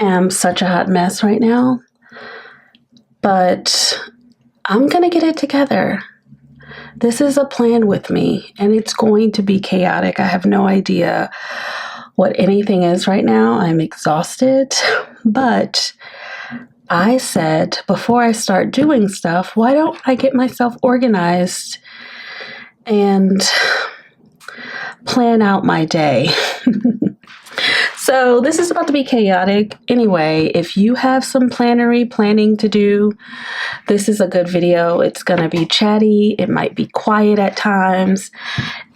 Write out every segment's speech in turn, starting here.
am such a hot mess right now, but I'm going to get it together. This is a plan with me, and it's going to be chaotic. I have no idea what anything is right now. I'm exhausted, but I said before I start doing stuff, why don't I get myself organized and plan out my day? So this is about to be chaotic. Anyway, if you have some planning to do, this is a good video. It's going to be chatty. It might be quiet at times.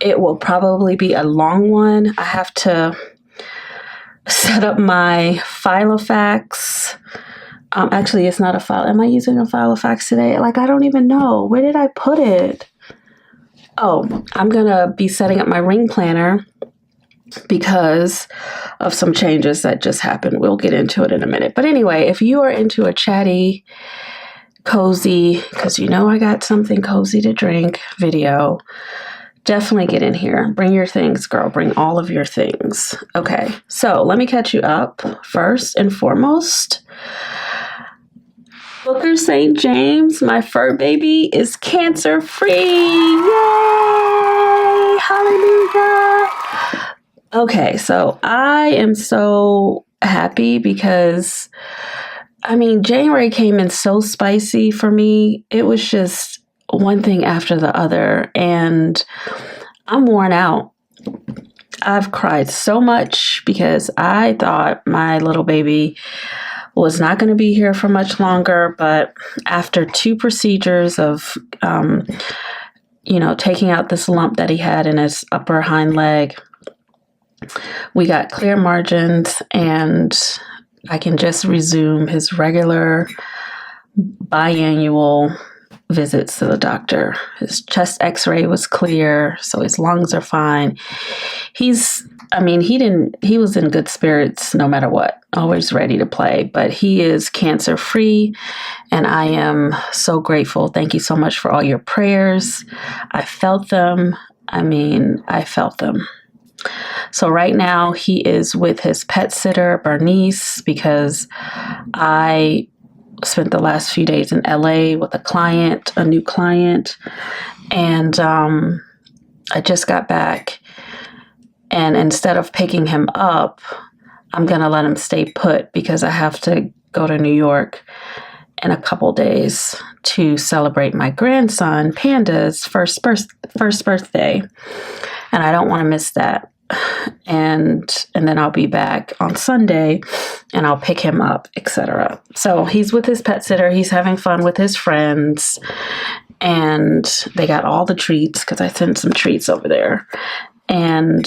It will probably be a long one. I have to set up my Filofax. Actually, it's not a file. Am I using a Filofax today? Like, I don't even know. Where did I put it? Oh, I'm going to be setting up my ring planner because of some changes that just happened. We'll get into it in a minute. But anyway, if you are into a chatty, cozy, because you know I got something cozy to drink video, definitely get in here. Bring your things, girl. Bring all of your things. Okay, so let me catch you up. First and foremost, Booker St. James, my fur baby, is cancer-free. Yay! Hallelujah! Okay, so I am so happy because, January came in so spicy for me. It was just one thing after the other, and I'm worn out. I've cried so much because I thought my little baby was not going to be here for much longer, but after 2 procedures of, taking out this lump that he had in his upper hind leg, we got clear margins, and I can just resume his regular biannual visits to the doctor. His chest x-ray was clear, so his lungs are fine. He was in good spirits no matter what, always ready to play, but he is cancer free, and I am so grateful. Thank you so much for all your prayers. I felt them. I felt them. So right now he is with his pet sitter, Bernice, because I spent the last few days in LA with a new client, and I just got back, and instead of picking him up, I'm going to let him stay put because I have to go to New York in a couple days to celebrate my grandson, Panda's first birthday, and I don't want to miss that. And then I'll be back on Sunday and I'll pick him up, etc. So he's with his pet sitter. He's having fun with his friends, and they got all the treats because I sent some treats over there. And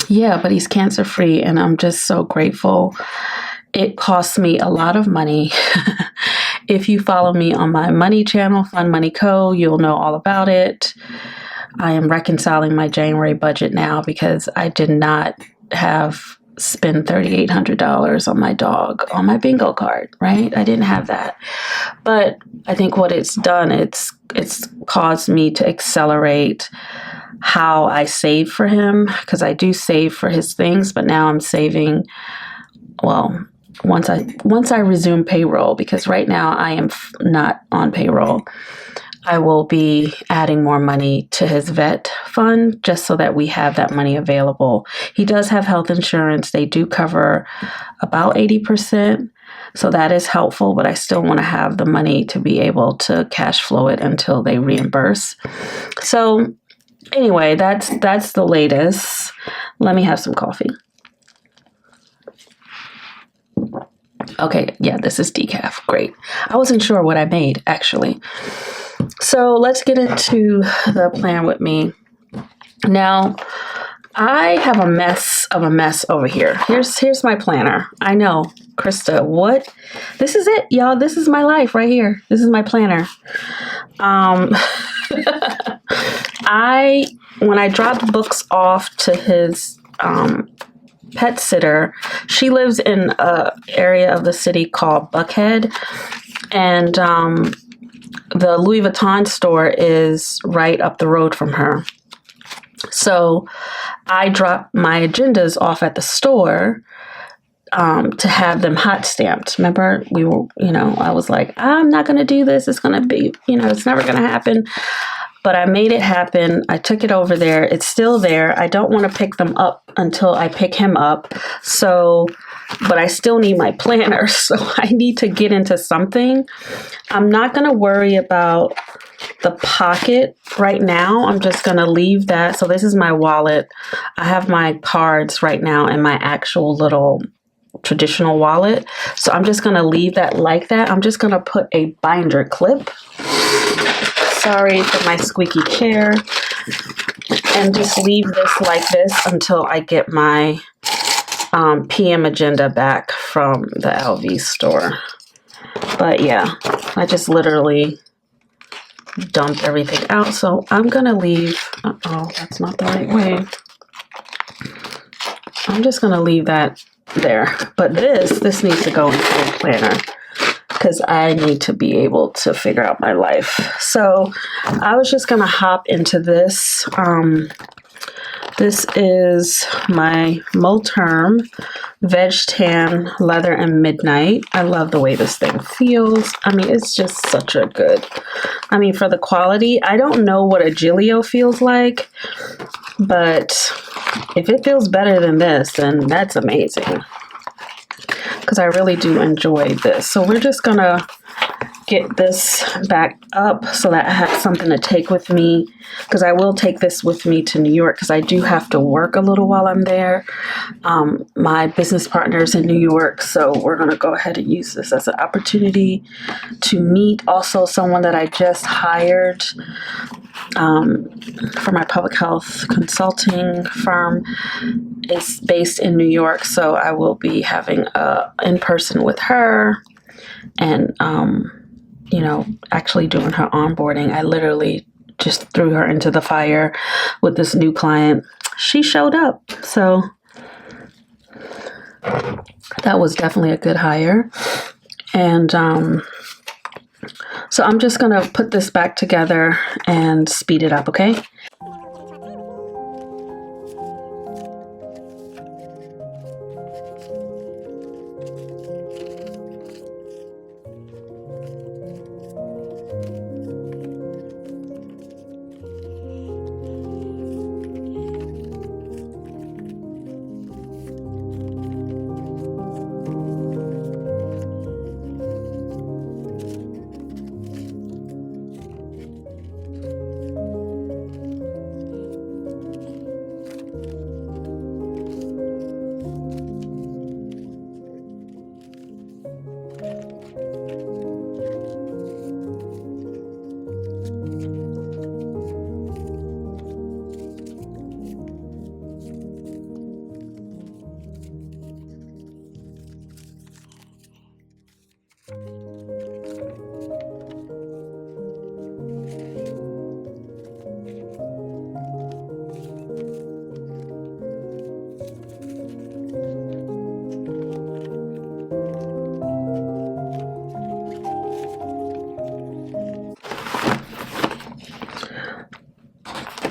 yeah, but he's cancer free, and I'm just so grateful. It costs me a lot of money. If you follow me on my money channel, Fun Money Co., you'll know all about it. I am reconciling my January budget now because I did not spend $3,800 on my dog on my bingo card, right? I didn't have that. But I think what it's done, it's caused me to accelerate how I save for him, because I do save for his things, but now I'm saving, well, once I resume payroll, because right now I am not on payroll, I will be adding more money to his vet fund just so that we have that money available. He does have health insurance. They do cover about 80%. So that is helpful, but I still want to have the money to be able to cash flow it until they reimburse. So anyway, that's the latest. Let me have some coffee. Okay, yeah, this is decaf. Great. I wasn't sure what I made, actually. So let's get into the plan with me. Now, I have a mess of a mess over here. Here's my planner. I know, Christa, what? This is it, y'all. This is my life right here. This is my planner. When I dropped books off to his pet sitter, she lives in an area of the city called Buckhead, and the Louis Vuitton store is right up the road from her. So I dropped my agendas off at the store to have them hot stamped. Remember, we were, I was like, I'm not going to do this. It's going to be, it's never going to happen. But I made it happen. I took it over there. It's still there. I don't want to pick them up until I pick him up. So, but I still need my planner. So I need to get into something. I'm not going to worry about the pocket right now. I'm just going to leave that. So this is my wallet. I have my cards right now in my actual little traditional wallet. So I'm just going to leave that like that. I'm just going to put a binder clip. Sorry for my squeaky chair. And just leave this like this until I get my PM agenda back from the LV store. But yeah, I just literally dumped everything out. So I'm going to leave. Uh-oh, that's not the right way. I'm just going to leave that there. But this needs to go into the planner because I need to be able to figure out my life. So I was just going to hop into this. This is my Multerm Veg Tan Leather and Midnight. I love the way this thing feels. I mean, it's just such a good, for the quality. I don't know what a Gillio feels like, but if it feels better than this, then that's amazing. Because I really do enjoy this. So we're just going to get this back up so that I have something to take with me, because I will take this with me to New York because I do have to work a little while I'm there. My business partner's in New York, so we're going to go ahead and use this as an opportunity to meet also someone that I just hired for my public health consulting firm. It's based in New York, so I will be having in person with her and actually doing her onboarding. I literally just threw her into the fire with this new client. She showed up, so that was definitely a good hire. And so I'm just gonna put this back together and speed it up, okay?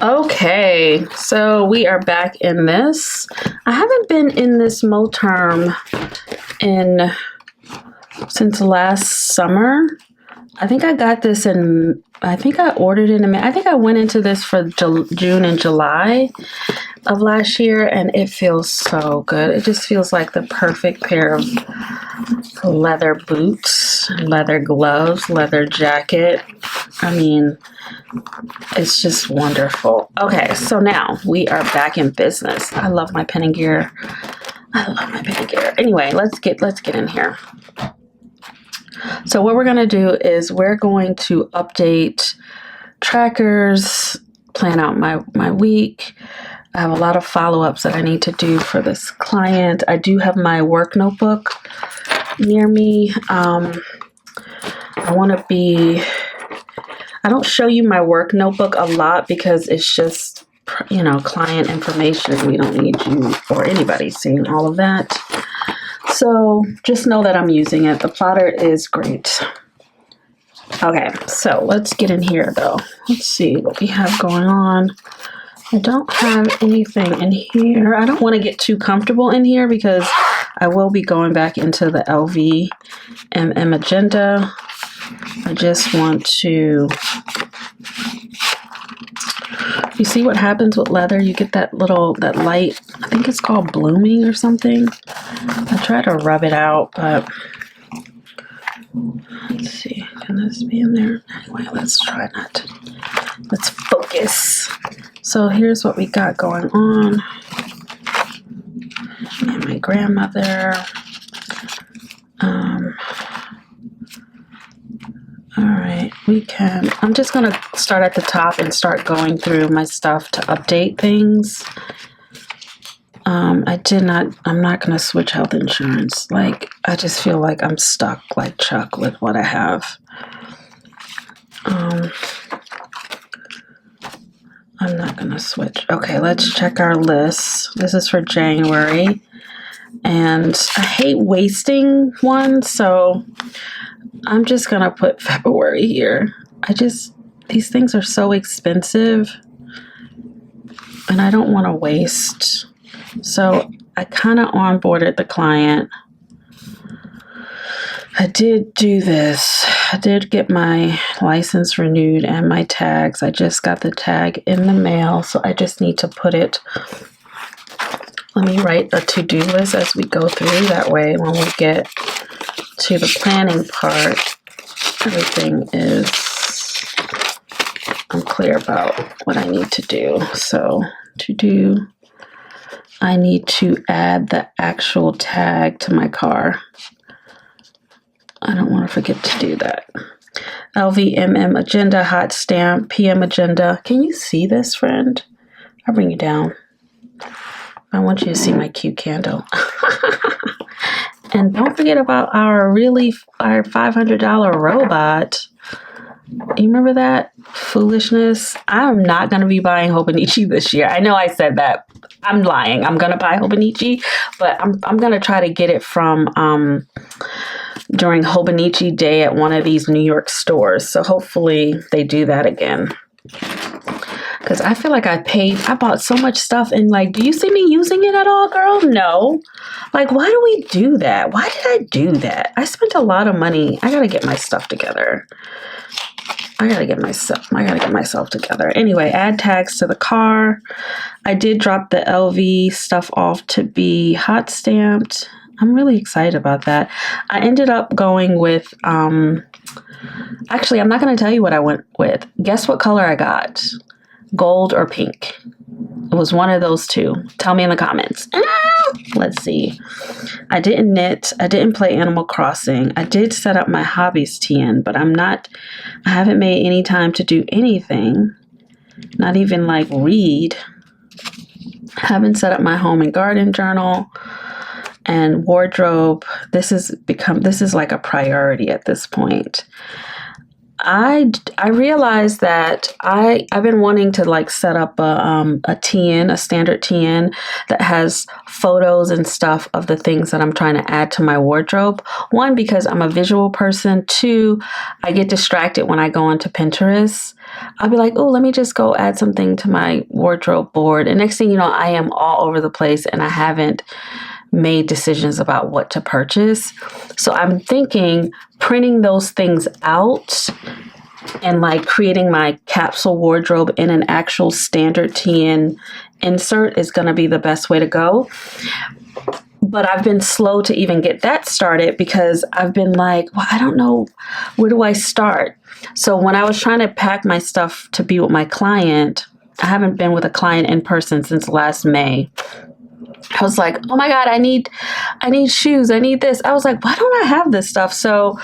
Okay, so we are back in this. I haven't been in this Multerm since last summer. I think I got this I think I ordered it in May. I think I went into this for June and July of last year, and it feels so good. It just feels like the perfect pair of leather boots, leather gloves, leather jacket. I mean, it's just wonderful. Okay, so now we are back in business. I love my pen and gear. Anyway, let's get in here. So what we're going to do is we're going to update trackers, plan out my week. I have a lot of follow-ups that I need to do for this client. I do have my work notebook near me. I don't show you my work notebook a lot because it's just, client information. We don't need you or anybody seeing all of that. So just know that I'm using it. The plotter is great. Okay, so let's get in here though. Let's see what we have going on. I don't have anything in here. I don't want to get too comfortable in here because I will be going back into the LV magenta. I just want to, you see what happens with leather? You get that light, I think it's called blooming or something. I try to rub it out, but let's see, can this be in there? Anyway, let's try that. Let's focus. So here's what we got going on. And my grandmother. All right, I'm just going to start at the top and start going through my stuff to update things. I'm not going to switch health insurance. Like, I just feel like I'm stuck like Chuck with what I have. I'm not going to switch. Okay, let's check our list. This is for January. And I hate wasting one, so I'm just going to put February here. These things are so expensive and I don't want to waste. So I kind of onboarded the client. I did do this. I did get my license renewed and my tags. I just got the tag in the mail, so I just need to put it. Let me write a to-do list as we go through. That way, when we get to the planning part, everything is, I'm clear about what I need to do. So to do, I need to add the actual tag to my car. I don't want to forget to do that. LVMM agenda, hot stamp, PM agenda. Can you see this, friend? I'll bring you down. I want you to see my cute candle. And don't forget about our $500 robot. You remember that foolishness? I'm not going to be buying Hobonichi this year. I know I said that. I'm lying. I'm going to buy Hobonichi, but I'm going to try to get it from during Hobonichi Day at one of these New York stores. So hopefully they do that again. Because I feel like I bought so much stuff and like, do you see me using it at all, girl? No. Like, why do we do that? Why did I do that? I spent a lot of money. I got to get my stuff together. I gotta get myself together. Anyway, add tags to the car. I did drop the LV stuff off to be hot stamped. I'm really excited about that. I ended up going with, actually, I'm not going to tell you what I went with. Guess what color I got? Gold or pink? It was one of those two. Tell me in the comments. Let's see. I didn't knit. I didn't play Animal Crossing. I did set up my hobbies TN, but I haven't made any time to do anything. Not even like read. I haven't set up my home and garden journal and wardrobe. This is like a priority at this point. I realized that I've been wanting to like set up a TN, a standard TN that has photos and stuff of the things that I'm trying to add to my wardrobe. One, because I'm a visual person. Two, I get distracted when I go onto Pinterest. I'll be like, oh, let me just go add something to my wardrobe board. And next thing you know, I am all over the place and I haven't made decisions about what to purchase. So I'm thinking printing those things out and like creating my capsule wardrobe in an actual standard TN insert is going to be the best way to go. But I've been slow to even get that started because I've been like, well, I don't know, where do I start? So when I was trying to pack my stuff to be with my client, I haven't been with a client in person since last May. I was like, oh my God, I need shoes. I need this. I was like, why don't I have this stuff? So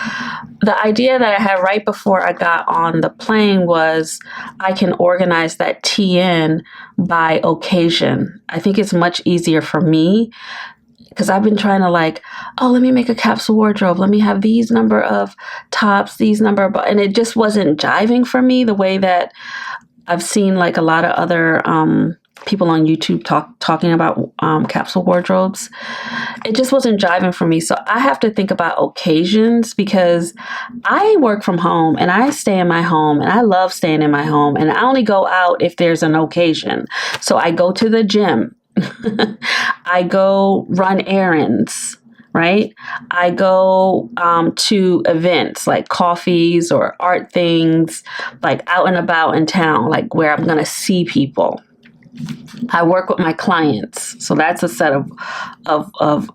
the idea that I had right before I got on the plane was I can organize that TN by occasion. I think it's much easier for me because I've been trying to like, oh, let me make a capsule wardrobe. Let me have these number of tops, and it just wasn't jiving for me the way that I've seen like a lot of other people on YouTube talking about capsule wardrobes. It just wasn't jiving for me. So I have to think about occasions because I work from home and I stay in my home and I love staying in my home and I only go out if there's an occasion. So I go to the gym. I go run errands. right? I go to events like coffees or art things, like out and about in town, like where I'm going to see people. I work with my clients. So that's a set of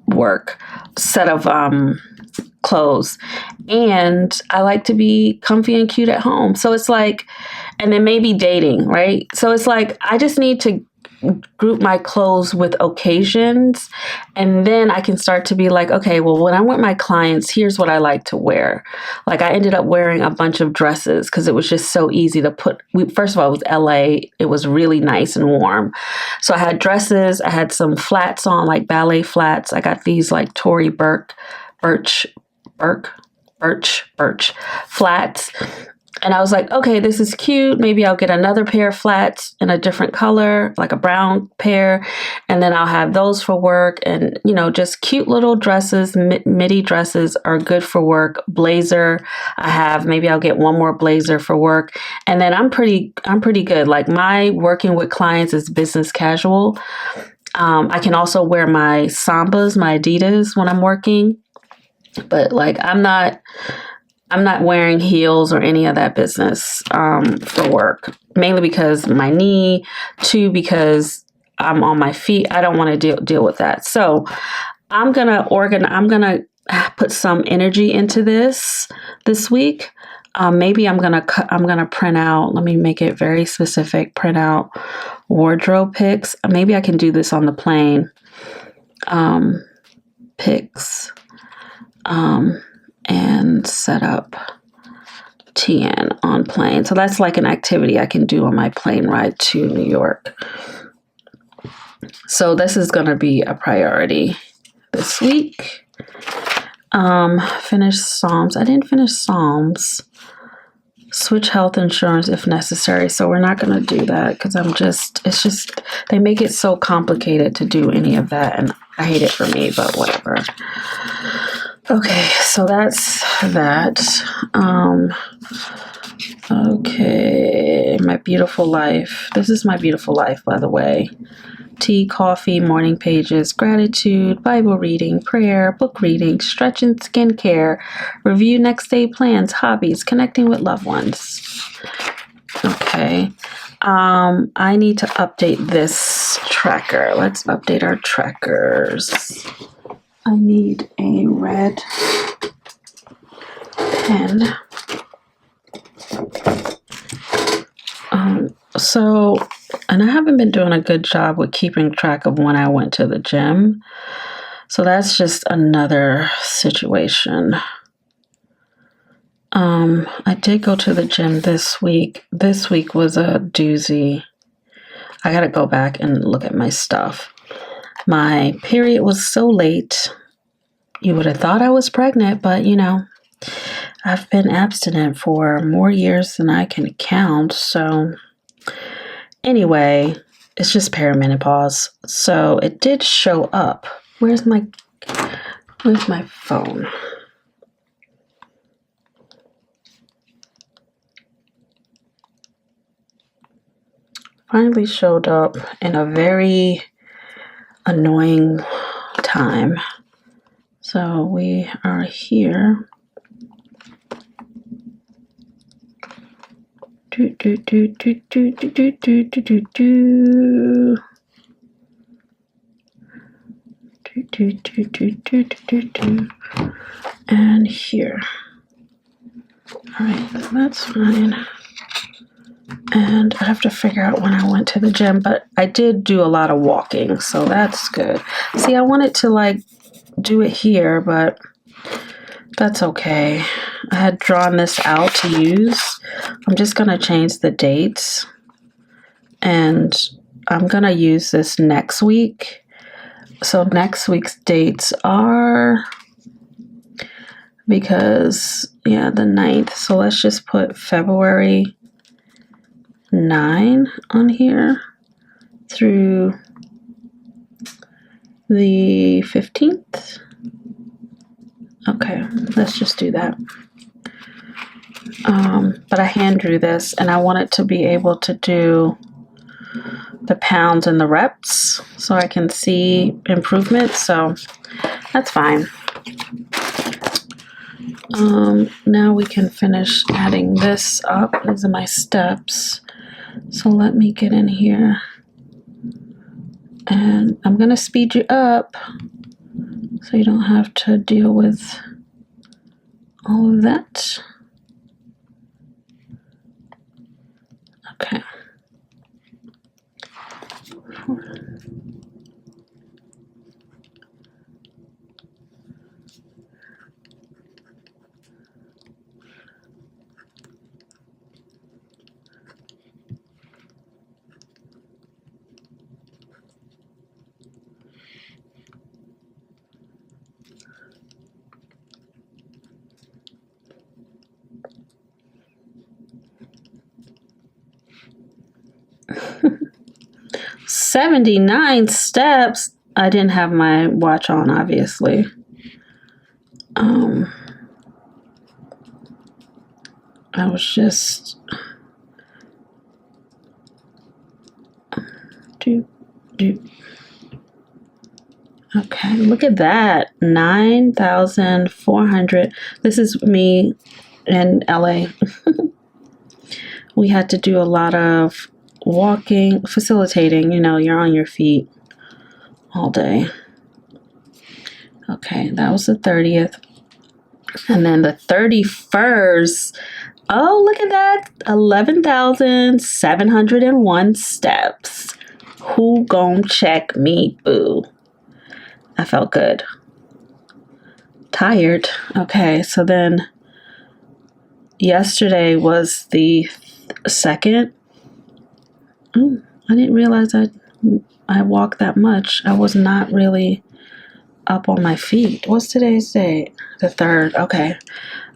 work, set of clothes. And I like to be comfy and cute at home. So it's like, and then maybe dating, right? So it's like, I just need to group my clothes with occasions, and then I can start to be like, okay, well, when I'm with my clients, here's what I like to wear. Like I ended up wearing a bunch of dresses because it was just so easy to put. First of all, it was LA. It was really nice and warm. So I had dresses. I had some flats on, like ballet flats. I got these like Tory Birch flats. And I was like, okay, this is cute. Maybe I'll get another pair of flats in a different color, like a brown pair. And then I'll have those for work. And, you know, just cute little dresses, midi dresses are good for work. Blazer, maybe I'll get one more blazer for work. And then I'm pretty good. Like my working with clients is business casual. I can also wear my Sambas, my Adidas when I'm working. But like, I'm not wearing heels or any of that business for work, mainly because my knee, 2, because I'm on my feet. I don't want to deal with that. So I'm going to put some energy into this week. Maybe I'm going to print out, let me make it very specific, print out wardrobe picks. Maybe I can do this on the plane. Picks. And set up TN on plane. So that's like an activity I can do on my plane ride to New York. So this is going to be a priority this week. Finish Psalms. I didn't finish Psalms. Switch health insurance if necessary. So we're not going to do that because it's just, they make it so complicated to do any of that. And I hate it for me, but whatever. Okay, so that's that. Okay, my beautiful life. This is my beautiful life, by the way. Tea, coffee, morning pages, gratitude, Bible reading, prayer, book reading, stretching, skincare, review next day plans, hobbies, connecting with loved ones. Okay. I need to update this tracker. Let's update our trackers. I need a red pen. And I haven't been doing a good job with keeping track of when I went to the gym. So that's just another situation. I did go to the gym this week. This week was a doozy. I got to go back and look at my stuff. My period was so late. You would have thought I was pregnant, but you know, I've been abstinent for more years than I can count. So anyway, it's just perimenopause. So it did show up. Where's my phone? Finally showed up in a very annoying time. So we are here. And here. All right, that's fine. And I have to figure out when I went to the gym, but I did do a lot of walking, so that's good. See, I wanted to like do it here, but that's okay. I had drawn this out to use. I'm just going to change the dates, and I'm going to use this next week. So next week's dates are, because, yeah, the 9th. So let's just put February 9 on here through the 15th. Okay, let's just do that. But I hand drew this, and I wanted to be able to do the pounds and the reps so I can see improvement. So That's fine. Now we can finish adding this up. These are my steps. So let me get in here. And I'm going to speed you up so you don't have to deal with all of that. Okay. $79 steps. I didn't have my watch on, obviously. I was just Okay, look at that. 9,400. This is me in LA. We had to do a lot of walking, facilitating, you're on your feet all day. Okay, that was the 30th. And then the 31st, oh, look at that, 11,701 steps. Who gon' check me, boo? I felt good. Tired. Okay, so then yesterday was the 2nd. I didn't realize I walked that much. I was not really up on my feet. What's today's date? The 3rd. Okay.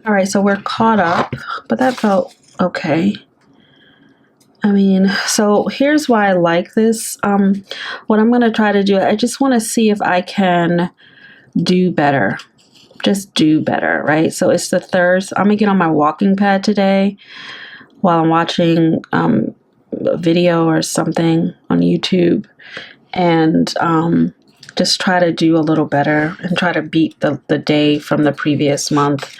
All right, so we're caught up, but that felt okay. I mean, so here's why I like this. What I'm going to try to do, I just want to see if I can do better. Just do better, right? So it's the 3rd. So I'm going to get on my walking pad today while I'm watching a video or something on YouTube, and just try to do a little better and try to beat the day from the previous month.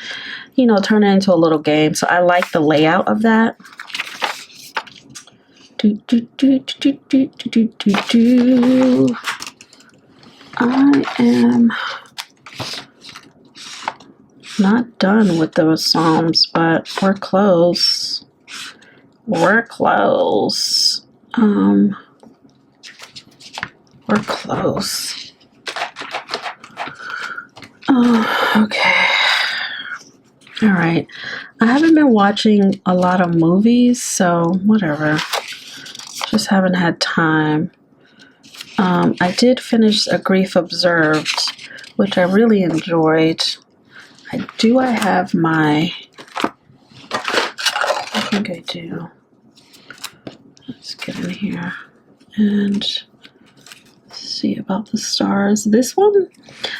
Turn it into a little game. So I like the layout of that. I am not done with those Psalms, but we're close. We're close. We're close. Oh, okay. All right. I haven't been watching a lot of movies, so whatever. Just haven't had time. I did finish A Grief Observed, which I really enjoyed. I have my... I think I do. Let's get in here and see about the stars. This one,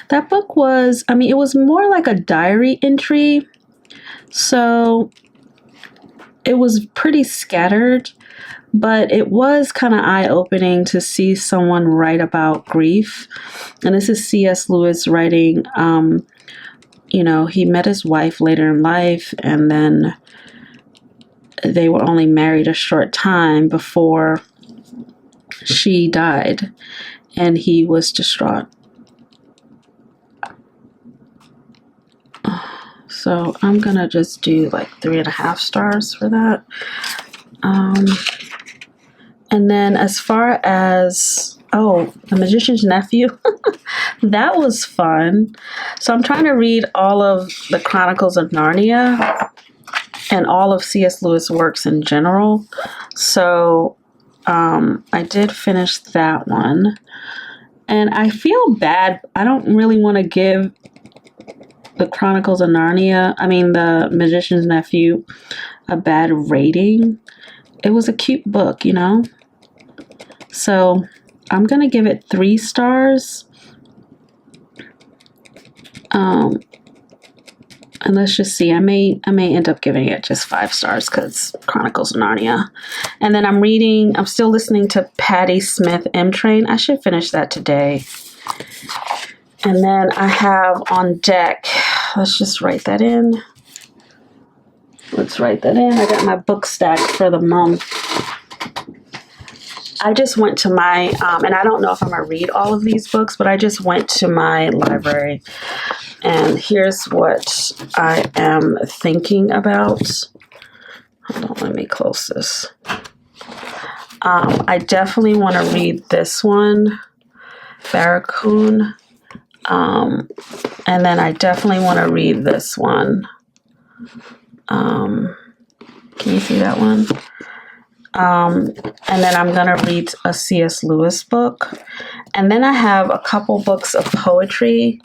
that book was, it was more like a diary entry. So it was pretty scattered, but it was kind of eye-opening to see someone write about grief. And this is C.S. Lewis writing, he met his wife later in life, and then they were only married a short time before she died, and he was distraught. So I'm going to just do like 3.5 stars for that. And then as far as, The Magician's Nephew, that was fun. So I'm trying to read all of the Chronicles of Narnia and all of C.S. Lewis works in general. So I did finish that one. And I feel bad. I don't really want to give the Chronicles of Narnia, The Magician's Nephew, a bad rating. It was a cute book, So I'm going to give it 3 stars. And let's just see. I may end up giving it just 5 stars because Chronicles of Narnia. And then I'm still listening to Patti Smith M Train. I should finish that today. And then I have on deck, let's just write that in. Let's write that in. I got my book stack for the month. I just went to my, and I don't know if I'm going to read all of these books, but I just went to my library. And here's what I am thinking about. Hold on, let me close this. I definitely want to read this one, Barracoon. And then I definitely want to read this one. Can you see that one? And then I'm going to read a C.S. Lewis book. And then I have a couple books of poetry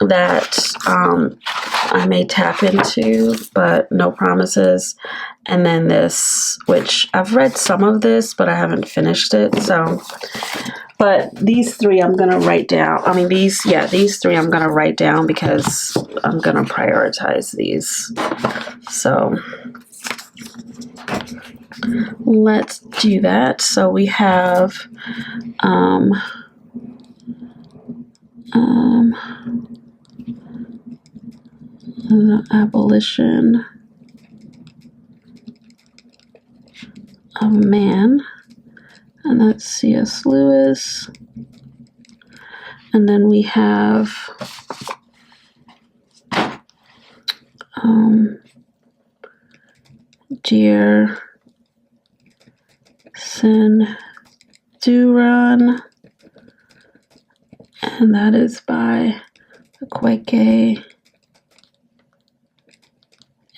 that I may tap into, but no promises. And then this, which I've read some of this, but I haven't finished it. So, but these three I'm going to write down. I mean, these three I'm going to write down because I'm going to prioritize these. So let's do that. So we have the abolition of man, and that's C.S. Lewis. And then we have Dear Sin Duran, and that is by Kweke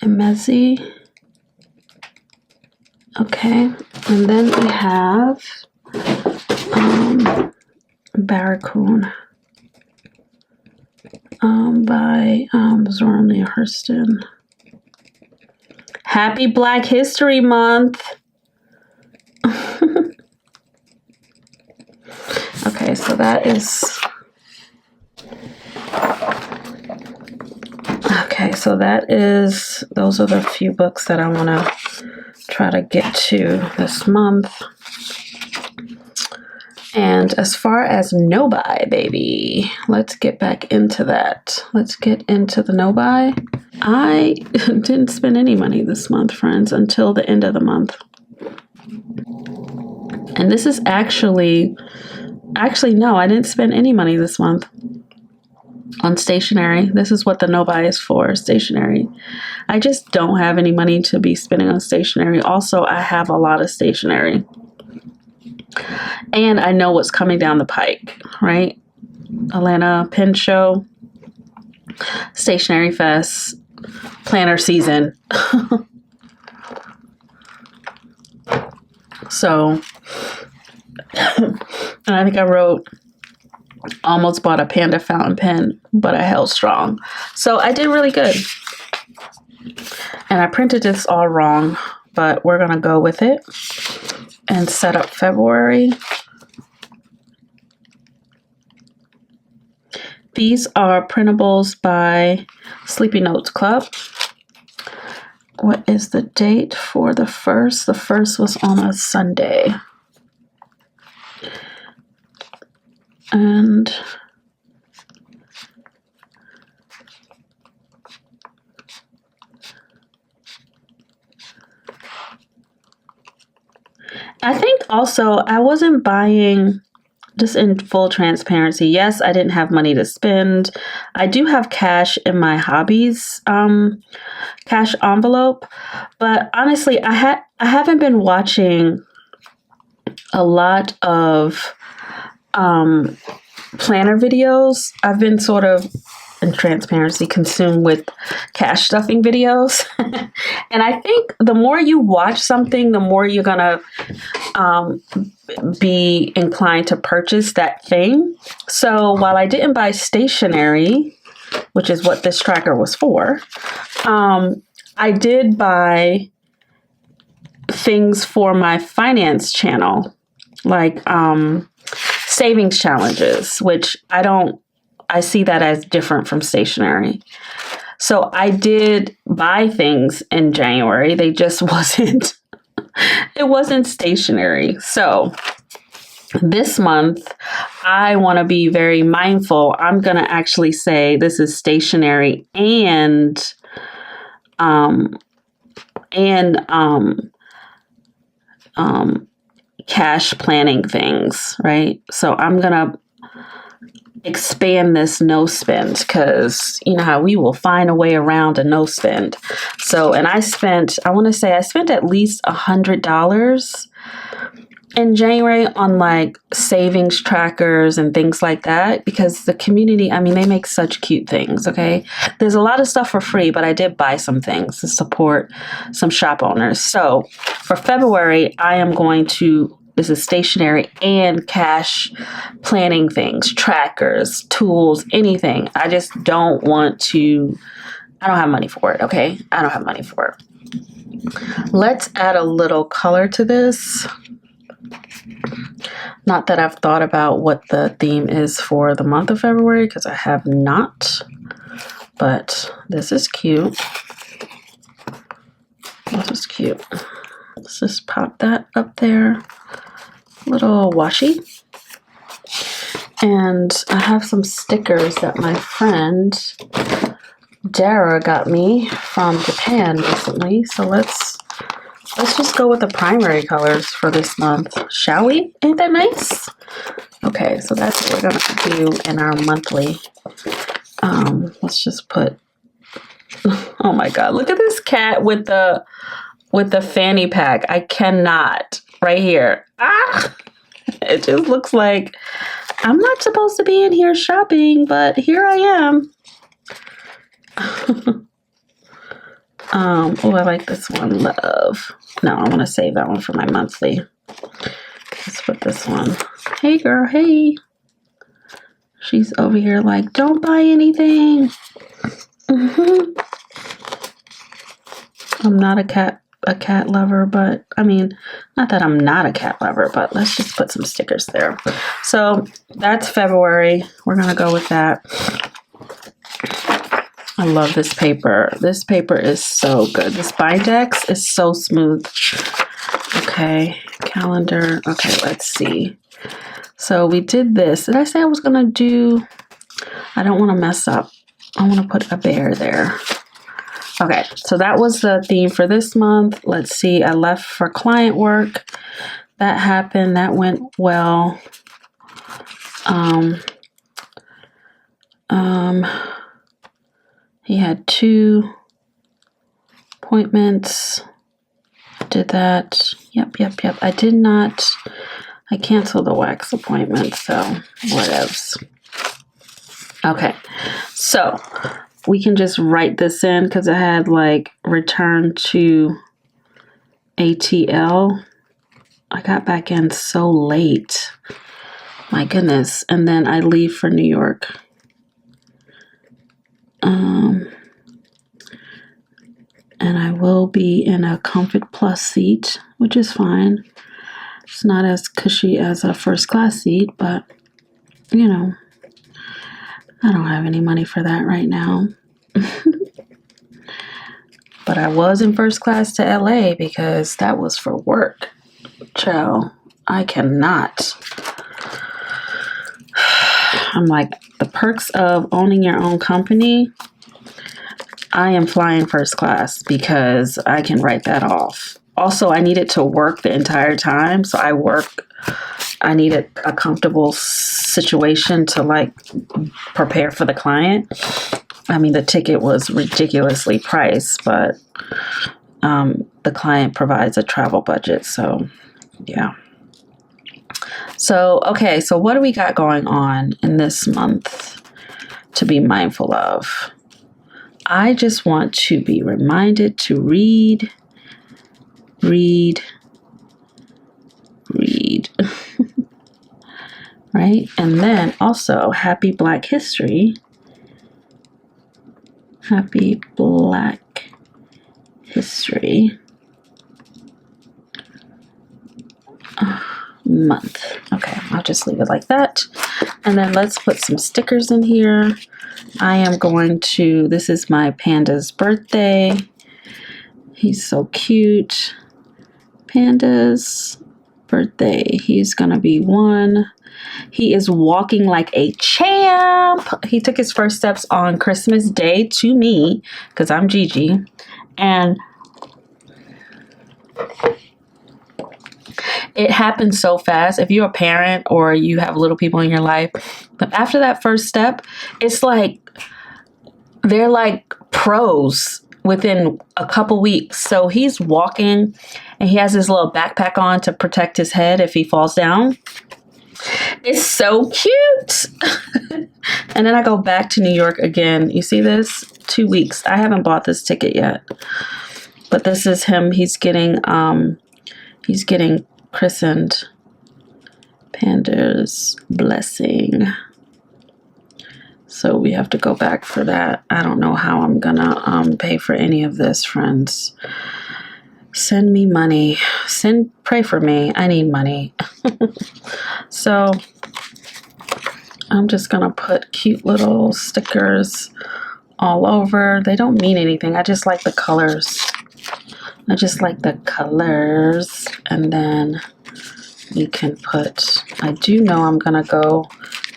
Emezi. Okay, and then we have Barracoon by Zornia Hurston. Happy Black History Month! Okay, so that is... Okay, so that is... Those are the few books that I want to try to get to this month. And as far as no buy, baby, let's get back into that. Let's get into the no buy. I didn't spend any money this month, friends, until the end of the month. And this is actually no, I didn't spend any money this month on stationery. This is what the no buy is for, stationery. I just don't have any money to be spending on stationery. Also, I have a lot of stationery. And I know what's coming down the pike, right? Atlanta Pen Show, Stationery Fest, planner season. So, and I think I wrote, almost bought a Panda fountain pen, but I held strong. So I did really good. And I printed this all wrong, but we're going to go with it and set up February. These are printables by Sleepy Notes Club. What is the date for the first? The first was on a Sunday. And I think also I wasn't buying, just in full transparency. Yes, I didn't have money to spend. I do have cash in my hobbies cash envelope, but honestly, I haven't been watching a lot of planner videos. I've been sort of, in transparency, consumed with cash stuffing videos. And I think the more you watch something, the more you're gonna be inclined to purchase that thing. So while I didn't buy stationery, which is what this tracker was for, I did buy things for my finance channel, like savings challenges, which I see that as different from stationery. So I did buy things in January. They just wasn't, it wasn't stationery. So This month, I want to be very mindful. I'm going to actually say this is stationery um, and cash planning things, right? So I'm going to expand this no spend because you know how we will find a way around a no spend. So, and I spent at least $100 in January on like savings trackers and things like that because the community, I mean, they make such cute things. Okay. There's a lot of stuff for free, but I did buy some things to support some shop owners. So for February, this is stationery and cash planning things, trackers, tools, anything. I don't have money for it. Okay. I don't have money for it. Let's add a little color to this. Not that I've thought about what the theme is for the month of February because I have not, but this is cute. Let's just pop that up there. Little washi. And I have some stickers that my friend Dara got me from Japan recently. So let's just go with the primary colors for this month, shall we? Ain't that nice? Okay, so that's what we're going to do in our monthly. Let's just put, oh my God, look at this cat with the fanny pack. I cannot, right here. Ah, it just looks like I'm not supposed to be in here shopping, but here I am. Oh, I like this one, love. No, I want to save that one for my monthly. Let's put this one. Hey, girl, hey. She's over here like, don't buy anything. I'm not a cat lover, but I mean, not that I'm not a cat lover, but let's just put some stickers there. So that's February. We're going to go with that. I love this paper. This paper is so good. This Bindex is so smooth. Okay, calendar. Okay, let's see. So we did this. Did I say I was going to do... I don't want to mess up. I want to put a bear there. Okay, so that was the theme for this month. Let's see. I left for client work. That happened. That went well. He had 2 appointments. Did that. Yep. I canceled the wax appointment, so whatevs. Okay, so we can just write this in because I had like return to ATL. I got back in so late. My goodness. And then I leave for New York. And I will be in a Comfort Plus seat, which is fine. It's not as cushy as a first class seat, but you know, I don't have any money for that right now. But I was in first class to LA because that was for work. Child, I cannot. I'm like, the perks of owning your own company. I am flying first class because I can write that off. Also, I needed to work the entire time. So I needed a comfortable situation to like prepare for the client. I mean, the ticket was ridiculously priced, but the client provides a travel budget. So, yeah. So, okay. So what do we got going on in this month to be mindful of? I just want to be reminded to read. Right? And then also, happy Black History. Happy Black History month. Okay, I'll just leave it like that. And then let's put some stickers in here. This is my panda's birthday. He's so cute. Panda's birthday. He's gonna be 1. He is walking like a champ. He took his first steps on Christmas Day to me, because I'm Gigi. And it happens so fast. If you're a parent or you have little people in your life, but after that first step, it's like they're like pros within a couple weeks. So he's walking and he has his little backpack on to protect his head if he falls down. It's so cute. And then I go back to New York again. You see this? 2 weeks. I haven't bought this ticket yet. But this is him. He's getting christened. Panda's blessing. So we have to go back for that. I don't know how I'm gonna pay for any of this, friends. Send me money. Pray for me. I need money. So I'm just gonna put cute little stickers all over. They don't mean anything. I just like the colors. And then you can put, I do know I'm gonna go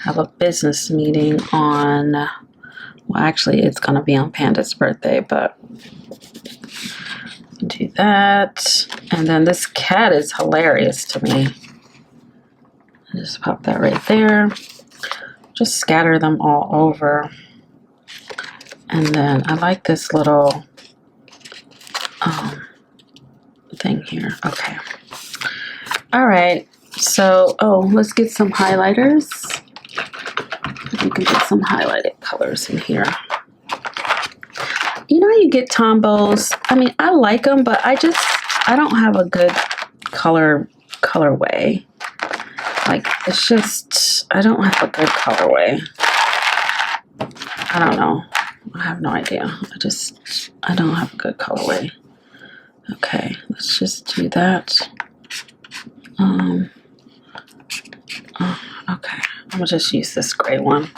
have a business meeting on, well, actually it's gonna be on Panda's birthday, but do that. And then this cat is hilarious to me. Just pop that right there. Just scatter them all over. And then I like this little thing here. Okay. All right. So, let's get some highlighters. You can get some highlighted colors in here. You know, you get Tombos. I mean, I like them, but I don't have a good colorway. Like, it's just, I don't have a good colorway. I don't know. I have no idea. I don't have a good colorway. Okay, let's just do that. Okay, I'm gonna just use this gray one.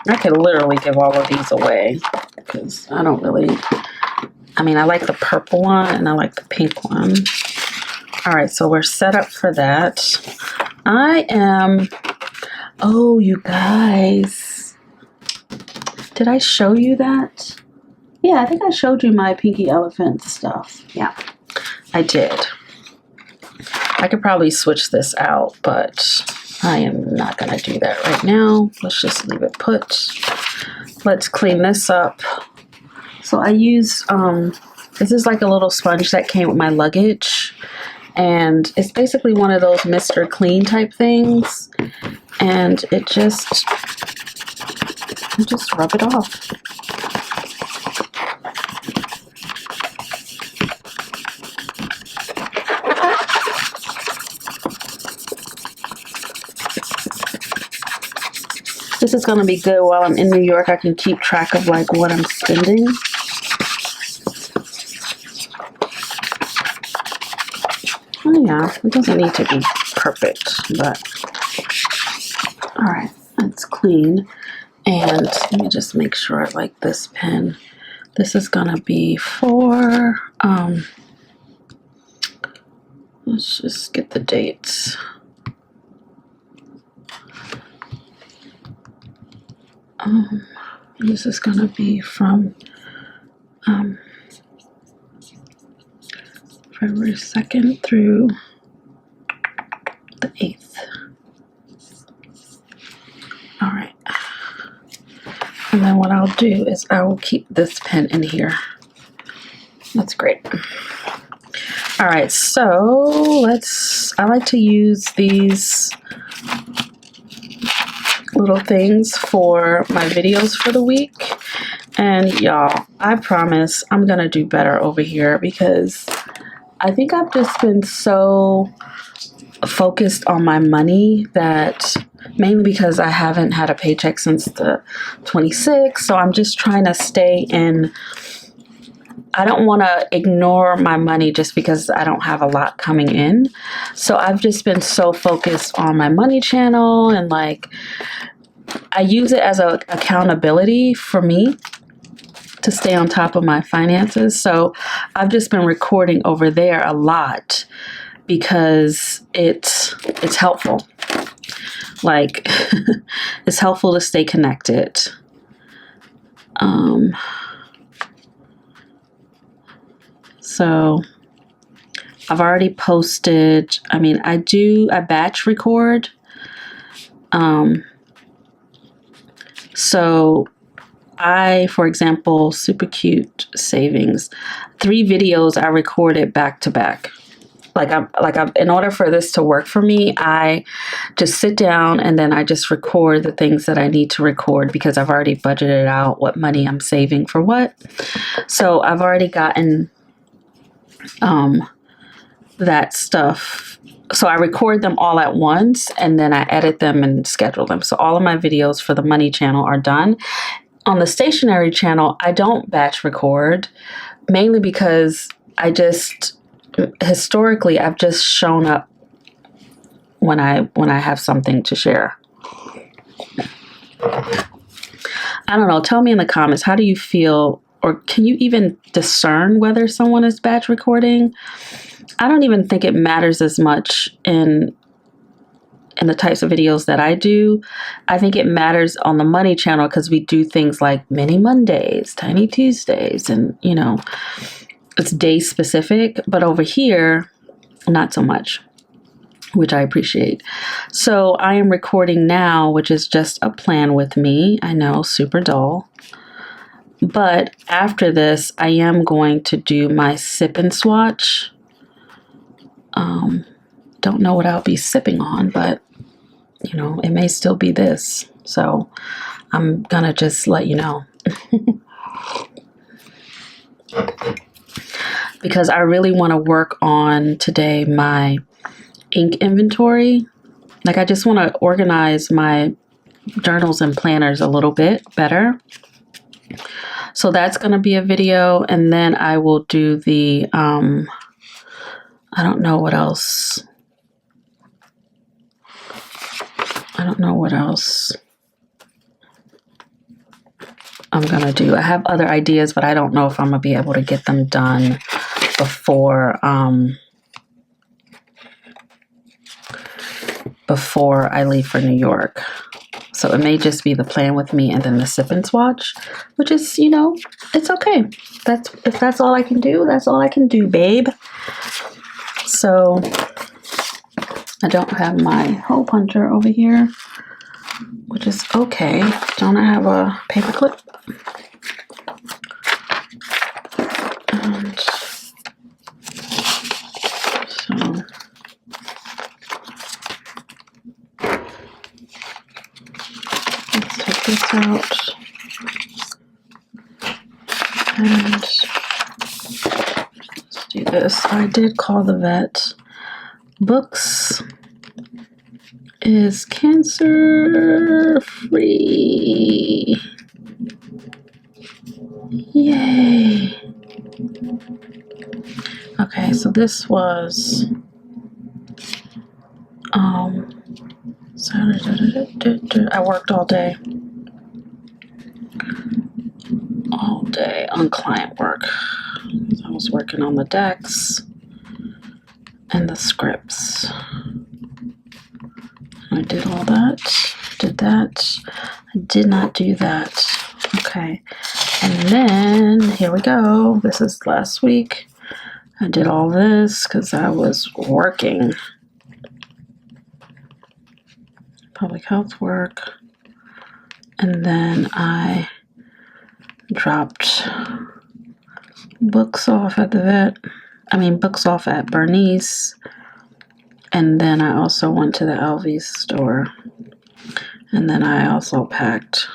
I could literally give all of these away because I don't really, I mean, I like the purple one and I like the pink one. All right, so we're set up for that. Oh, you guys, did I show you that? Yeah, I think I showed you my Pinky Elephant stuff. Yeah, I did. I could probably switch this out, but I am not gonna do that right now. Let's just leave it put. Let's clean this up. So I use, this is like a little sponge that came with my luggage. And it's basically one of those Mr. Clean type things. And you just rub it off. This is going to be good while I'm in New York. I can keep track of like what I'm spending. Oh yeah, it doesn't need to be perfect, but all right, it's clean. And let me just make sure, like this pen, this is gonna be for, let's just get the dates. This is gonna be from February 2nd through the 8th. All right. And then what I'll do is I will keep this pen in here. That's great. All right, so I like to use these little things for my videos for the week. And y'all, I promise I'm gonna do better over here because I think I've just been so focused on my money that, mainly because I haven't had a paycheck since the 26th, so I'm just trying to stay in. I don't want to ignore my money just because I don't have a lot coming in. So I've just been so focused on my money channel, and like I use it as a accountability for me to stay on top of my finances. So I've just been recording over there a lot. because it's helpful. Like, it's helpful to stay connected. So I've already posted, I batch record. So for example, super cute savings, 3 videos I recorded back to back. In order for this to work for me, I just sit down and then I just record the things that I need to record because I've already budgeted out what money I'm saving for what. So I've already gotten that stuff. So I record them all at once and then I edit them and schedule them. So all of my videos for the money channel are done. On the stationery channel, I don't batch record, mainly because historically I've just shown up when I have something to share. I don't know. Tell me in the comments, how do you feel, or can you even discern whether someone is batch recording? I don't even think it matters as much in the types of videos that I do. I think it matters on the money channel because we do things like mini Mondays, tiny Tuesdays, and it's day specific. But over here, not so much, which I appreciate. So I am recording now, which is just a plan with me. I know, super dull. But after this, I am going to do my sip and swatch. Don't know what I'll be sipping on, but it may still be this. So I'm gonna just let you know. Because I really want to work on today my ink inventory. Like, I just want to organize my journals and planners a little bit better. So that's going to be a video. And then I will do the, I don't know what else. I'm going to do. I have other ideas, but I don't know if I'm going to be able to get them done before I leave for New York. So it may just be the plan with me and then the sip and swatch, which is, it's okay. If that's all I can do, that's all I can do, babe. So I don't have my hole puncher over here, which is okay. Don't I have a paper clip? And so let's take this out. And let's do this. I did call the vet. Books is cancer free. Yay. Okay, so this was Saturday. I worked all day on client work. I was working on the decks and the scripts. I did all that, did that. I did not do that. Okay. And then here we go. This is last week. I did all this because I was working. Public health work. And then I dropped books off at the vet. Books off at Bernice. And then I also went to the LV store. And then I also packed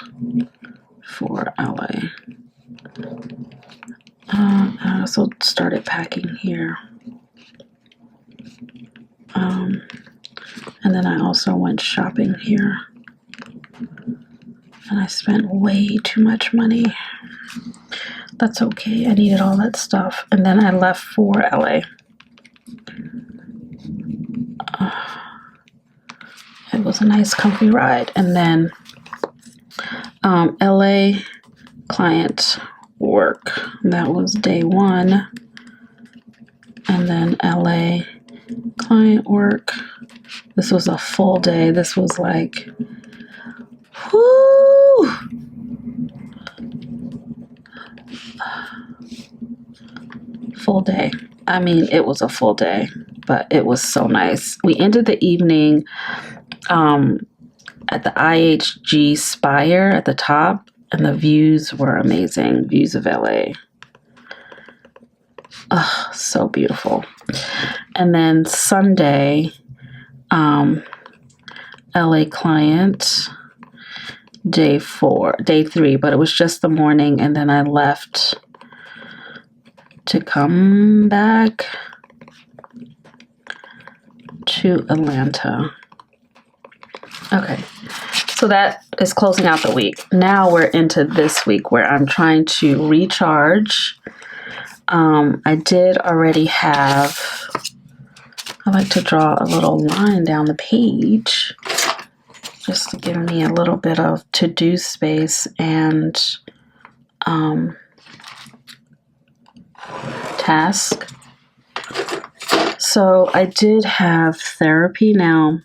for LA. I also started packing here. And then I also went shopping here. And I spent way too much money. That's okay. I needed all that stuff. And then I left for LA. It was a nice, comfy ride. And then LA client work. That was day 1. And then LA Client work. This was a full day. This was like, whoo! Full day. I mean, it was a full day, but it was so nice. We ended the evening at the IHG Spire at the top, and the views were amazing. Views of LA. Oh, so beautiful. And then Sunday, LA client, day 3, but it was just the morning, and then I left to come back to Atlanta. Okay, so that is closing out the week. Now we're into this week where I'm trying to recharge. I did already have, I like to draw a little line down the page just to give me a little bit of to-do space and task. So I did have therapy. Now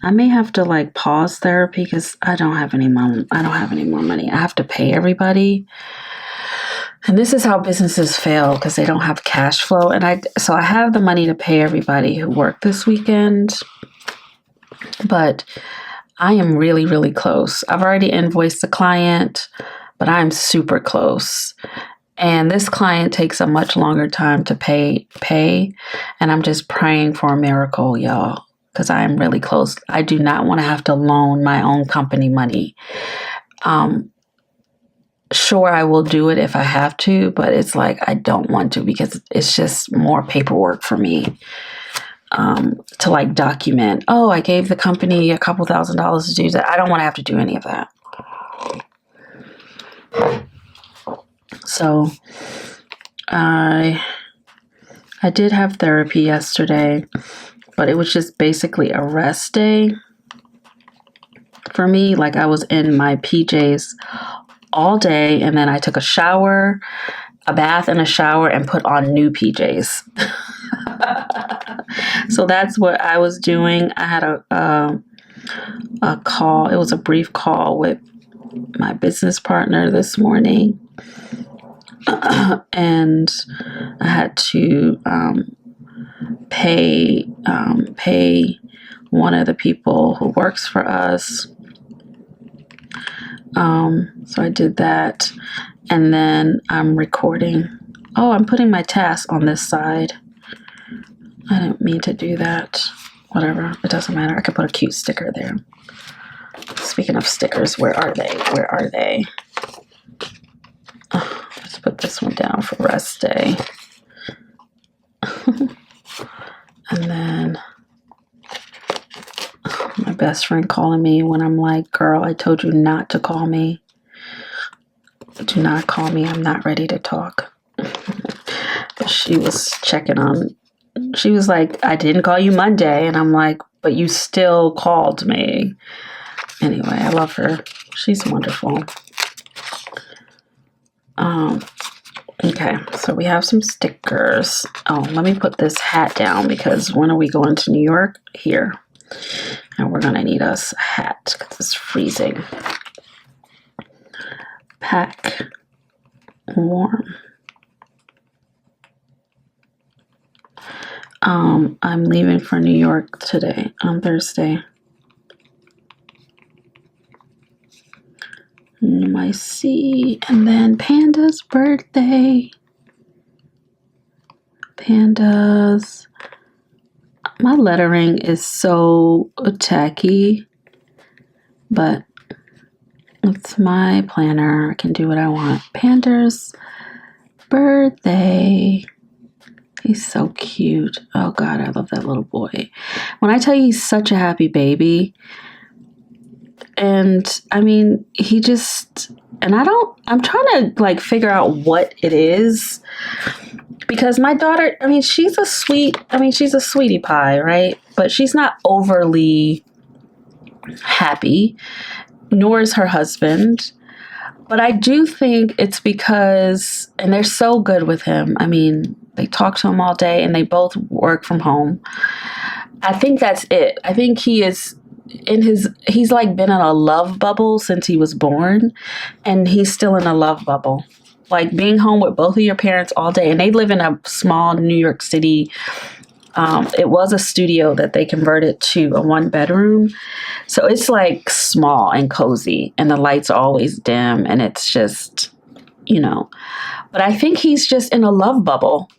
I may have to like pause therapy because I don't have any more money. I have to pay everybody. And this is how businesses fail, because they don't have cash flow. And I have the money to pay everybody who worked this weekend, but I am really, really close. I've already invoiced the client, but I'm super close. And this client takes a much longer time to pay. And I'm just praying for a miracle, y'all, because I am really close. I do not want to have to loan my own company money. Sure, I will do it if I have to, but it's like I don't want to, because it's just more paperwork for me to like document. Oh, I gave the company a couple $1,000s to do that. I don't want to have to do any of that. So I did have therapy yesterday, but it was just basically a rest day for me. Like I was in my PJs all day, and then I took a bath and a shower, and put on new PJs. So that's what I was doing. I had a call. It was a brief call with my business partner this morning. And I had to pay one of the people who works for us. So I did that, and then I'm recording. Oh, I'm putting my task on this side. I didn't mean to do that. Whatever, it doesn't matter. I could put a cute sticker there. Speaking of stickers, where are they? Oh, let's put this one down for rest day. And then my best friend calling me when I'm like, girl, I told you not to call me. Do not call me. I'm not ready to talk. But she was checking on. She was like, I didn't call you Monday. And I'm like, but you still called me. Anyway, I love her. She's wonderful. Okay, so we have some stickers. Oh, let me put this hat down, because when are we going to New York? Here. And we're going to need us a hat because it's freezing. Pack warm. I'm leaving for New York today, on Thursday. NYC, and then Panda's birthday. Pandas. My lettering is so tacky, but it's my planner. I can do what I want. Panda's birthday. He's so cute. Oh God, I love that little boy. When I tell you he's such a happy baby, and I mean, I'm trying to like figure out what it is, because my daughter, I mean, she's a sweetie pie, right? But she's not overly happy, nor is her husband. But I do think it's because, and they're so good with him. I mean, They talk to him all day, and they both work from home. I think that's it. I think he's like been in a love bubble since he was born, and he's still in a love bubble. Like being home with both of your parents all day, and they live in a small New York City. It was a studio that they converted to a 1 bedroom. So it's like small and cozy, and the lights are always dim, and it's just, but I think he's just in a love bubble.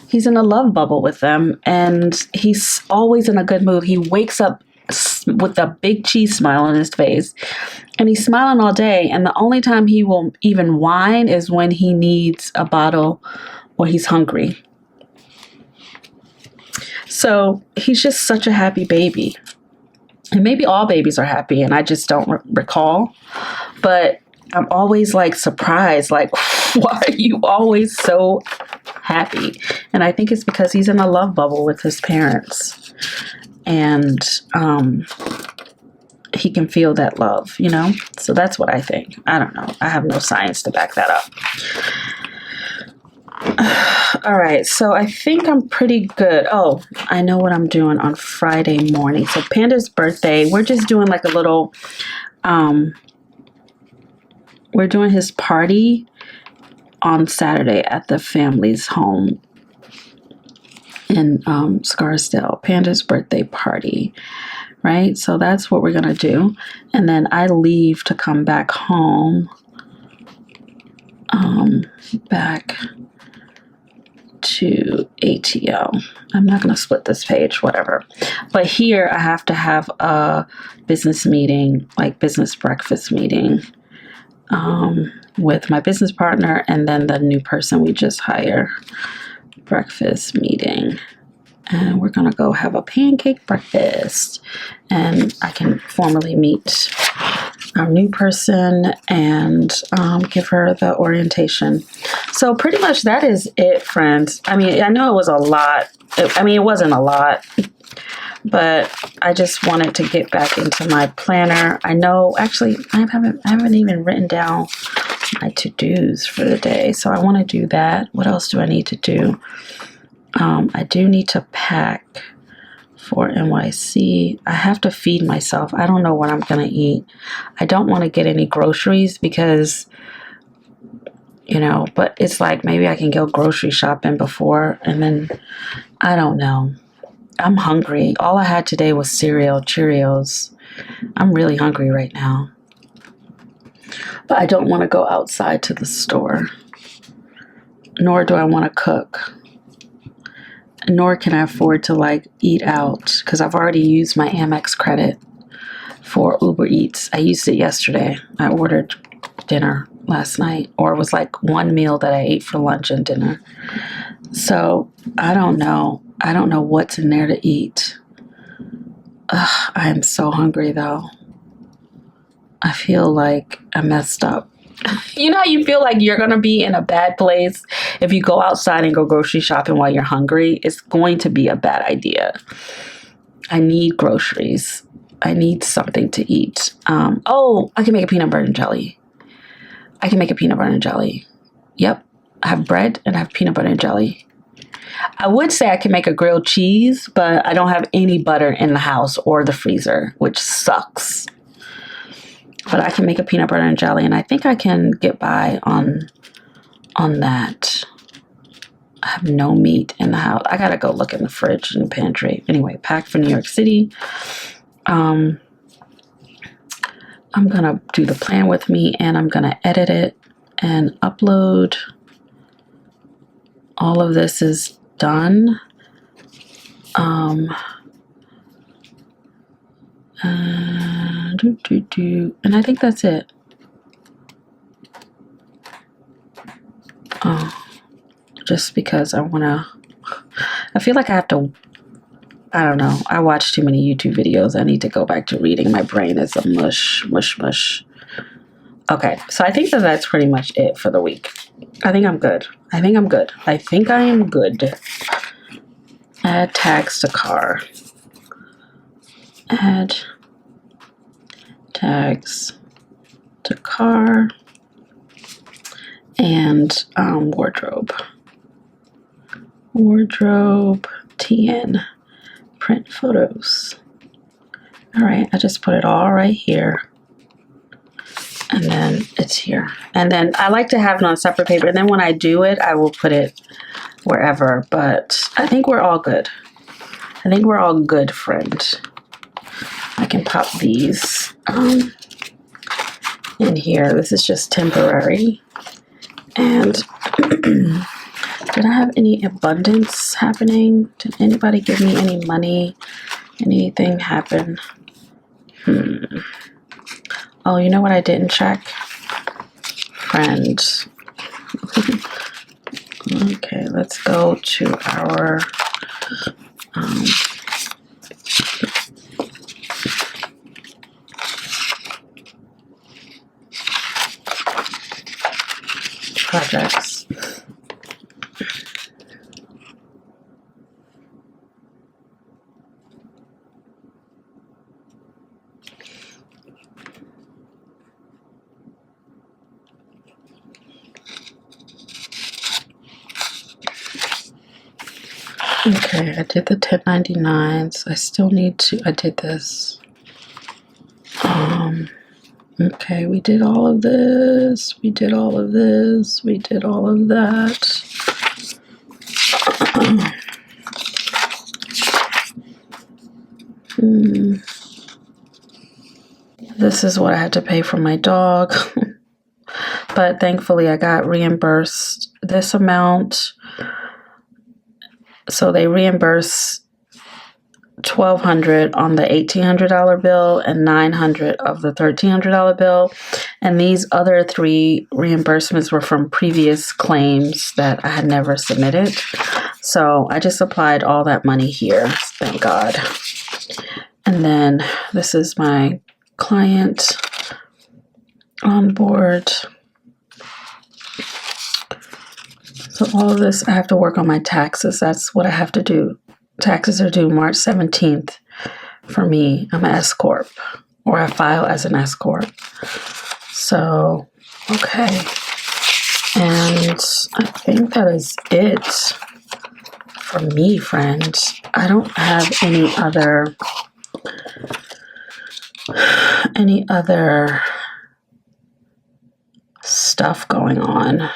He's in a love bubble with them, and he's always in a good mood. He wakes up with a big cheese smile on his face, and he's smiling all day. And the only time he will even whine is when he needs a bottle or he's hungry. So he's just such a happy baby. And maybe all babies are happy, and I just don't recall. But I'm always like surprised, like, why are you always so happy? And I think it's because he's in a love bubble with his parents. And he can feel that love, So that's what I think. I don't know. I have no science to back that up. All right, so I think I'm pretty good. Oh, I know what I'm doing on Friday morning. So Panda's birthday, we're just doing like a little, we're doing his party on Saturday at the family's home in Scarsdale. Panda's birthday party, right? So that's what we're going to do. And then I leave to come back home, back to ATO. I'm not going to split this page, whatever. But here I have to have a business meeting, like business breakfast meeting, with my business partner and then the new person we just hired. Breakfast meeting. And we're going to go have a pancake breakfast. And I can formally meet our new person and give her the orientation. So pretty much that is it, friends. I mean, I know it was a lot. It wasn't a lot, but I just wanted to get back into my planner. I know, actually, I haven't even written down my to-dos for the day. So I want to do that. What else do I need to do? I do need to pack for NYC. I have to feed myself. I don't know what I'm going to eat. I don't want to get any groceries because, but it's like maybe I can go grocery shopping before, and then I don't know. I'm hungry. All I had today was cereal, Cheerios. I'm really hungry right now. But I don't want to go outside to the store. Nor do I want to cook. Nor can I afford to eat out because I've already used my Amex credit for Uber Eats. I used it yesterday. I ordered dinner last night, or it was like one meal that I ate for lunch and dinner. So I don't know. I don't know what's in there to eat. Ugh, I am so hungry though. I feel like I messed up. You know how you feel like you're going to be in a bad place if you go outside and go grocery shopping while you're hungry? It's going to be a bad idea. I need groceries. I need something to eat. I can make a peanut butter and jelly. Yep. I have bread and I have peanut butter and jelly. I would say I can make a grilled cheese, but I don't have any butter in the house or the freezer, which sucks. But I can make a peanut butter and jelly, and I think I can get by on that. I have no meat in the house. I gotta go look in the fridge and the pantry. Anyway, pack for New York City. I'm gonna do the plan with me, and I'm gonna edit it and upload. All of this is done. And I think that's it. Just because I feel like I have to, I don't know. I watch too many YouTube videos. I need to go back to reading. My brain is a mush. Okay, so I think that's pretty much it for the week. I think I'm good. I think I am good. Add tags to car. Add tags to car and wardrobe. Wardrobe TN print photos. All right, I just put it all right here. And then it's here. And then I like to have it on separate paper. And then when I do it, I will put it wherever. But I think we're all good. I think we're all good, friend. I can pop these in here. This is just temporary. And did I have any abundance happening? Did anybody give me any money? Anything happen? Oh, you know what I didn't check? Friend. Okay, let's go to our projects. Okay, I did the 1099s. I still need to, I did this. Okay, we did all of this. We did all of this. We did all of that. This is what I had to pay for my dog. But thankfully I got reimbursed this amount. So they reimburse $1,200 on the $1,800 bill and $900 of the $1,300 bill. And these other 3 reimbursements were from previous claims that I had never submitted. So I just applied all that money here, thank God. And then this is my client on board. So all of this, I have to work on my taxes. That's what I have to do. Taxes are due March 17th for me. I'm an S Corp, or I file as an S Corp. So, okay. And I think that is it for me, friends. I don't have any other stuff going on.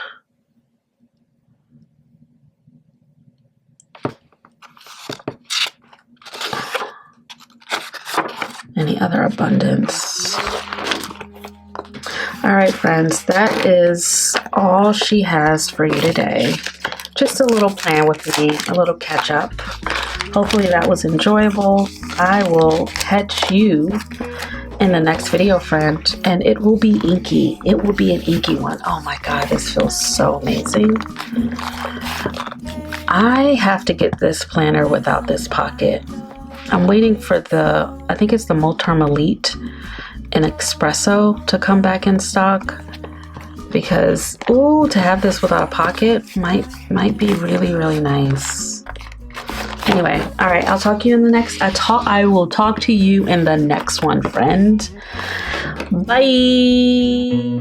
Any other abundance. All right, friends, that is all she has for you today. Just a little plan with me, a little catch up. Hopefully that was enjoyable. I will catch you in the next video, friend, and it will be inky. It will be an inky one. Oh my God, this feels so amazing. I have to get this planner without this pocket. I'm waiting for the, I think it's the Multerm Elite in Espresso to come back in stock, because ooh, to have this without a pocket might be really, really nice. Anyway, all right, I'll talk to you in the next, I will talk to you in the next one, friend. Bye.